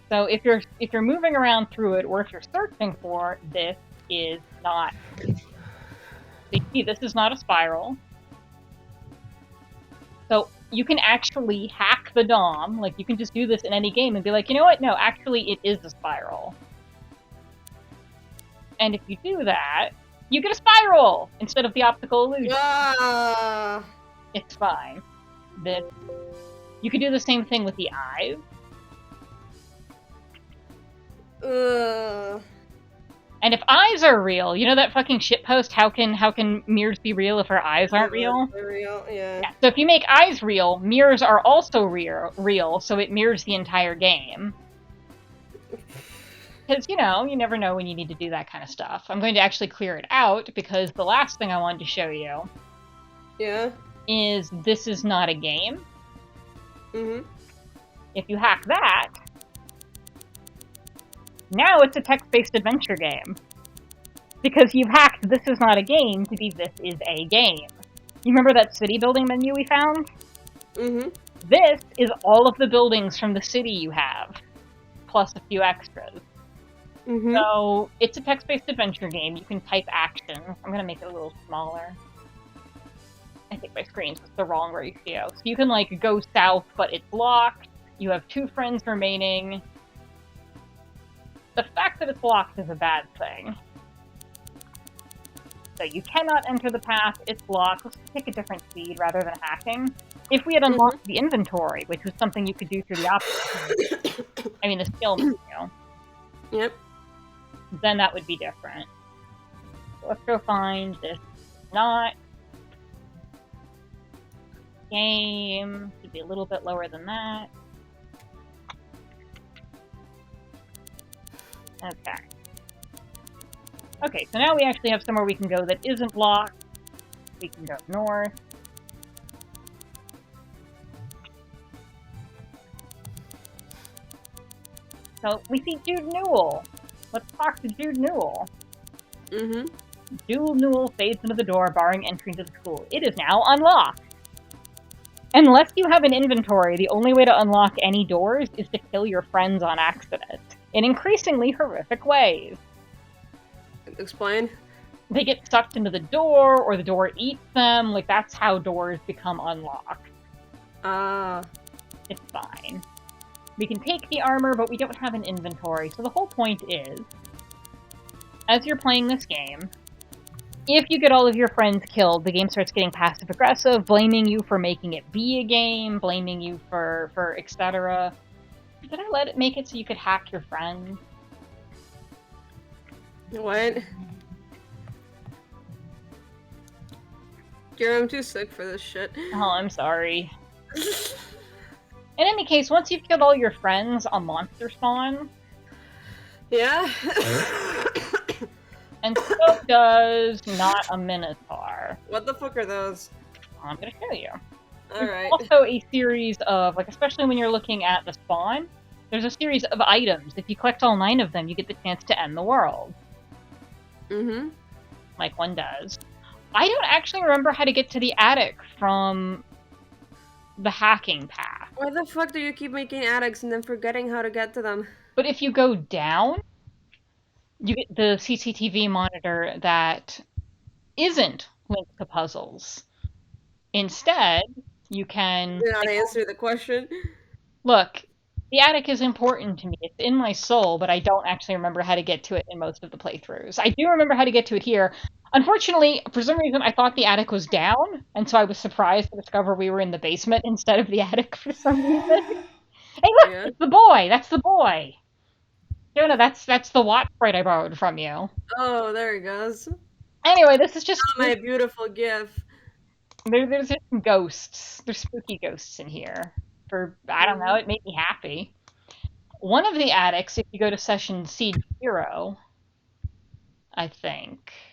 So if you're moving around through it, or if you're searching for, this is not. So you see, this is not a spiral. So you can actually hack the DOM. Like you can just do this in any game and be like, you know what? No, actually, it is a spiral. And if you do that, you get a spiral instead of the optical illusion. Ah. It's fine. Then you could do the same thing with the eyes. And if eyes are real, you know that fucking shitpost, how can mirrors be real if our eyes aren't real? They're real, yeah. So if you make eyes real, mirrors are also real, so it mirrors the entire game. Because, you know, you never know when you need to do that kind of stuff. I'm going to actually clear it out, because the last thing I wanted to show you Yeah. is this is not a game. Mm-hmm. If you hack that, now it's a text-based adventure game. Because you've hacked this is not a game to be this is a game. You remember that city building menu we found? Mm-hmm. This is all of the buildings from the city you have, plus a few extras. Mm-hmm. So it's a text-based adventure game. You can type action. I'm gonna make it a little smaller. I think my screen's the wrong ratio. So you can like go south, but it's locked. You have 2 friends remaining. The fact that it's locked is a bad thing. So you cannot enter the path, it's locked. Let's pick a different speed rather than hacking. If we had unlocked the inventory, which was something you could do through the option, I mean the skill menu, Yep. then that would be different. So let's go find this not game. Should be a little bit lower than that. Okay. Okay, so now we actually have somewhere we can go that isn't locked. We can go north. So we see Jude Newell. Let's talk to Jude Newell. Mm-hmm. Jude Newell fades into the door, barring entry to the school. It is now unlocked. Unless you have an inventory, the only way to unlock any doors is to kill your friends on accident, in increasingly horrific ways. Explain. they get sucked into the door or the door eats them. Like, that's how doors become unlocked. Ah. It's fine. We can take the armor, but we don't have an inventory. So the whole point is, as you're playing this game, if you get all of your friends killed, the game starts getting passive aggressive, blaming you for making it be a game, blaming you for etc. Did I let it make it so you could hack your friends? What? Girl, I'm too sick for this shit. Oh, I'm sorry. In any case, once you've killed all your friends, a monster spawns. Yeah? And so does not a minotaur. What the fuck are those? I'm gonna show you. Alright. Also a series of, like, especially when you're looking at the spawn, there's a series of items. If you collect all 9 of them, you get the chance to end the world. Mm-hmm. Like one does. I don't actually remember how to get to the attic from the hacking path. Why the fuck do you keep making attics and then forgetting how to get to them? But if you go down, you get the CCTV monitor that isn't linked to puzzles. Instead, you can Did not answer the question. look. The attic is important to me. It's in my soul, but I don't actually remember how to get to it in most of the playthroughs. I do remember how to get to it here. Unfortunately, for some reason, I thought the attic was down, and so I was surprised to discover we were in the basement instead of the attic for some reason. Hey, look! Yeah. It's the boy! That's the boy! Jonah, that's the watch sprite I borrowed from you. Oh, there he goes. Anyway, this is just... Oh, my beautiful gif. There's just some ghosts. There's spooky ghosts in here. I don't know, it made me happy. One of the attics, if you go to session seed 0, I think.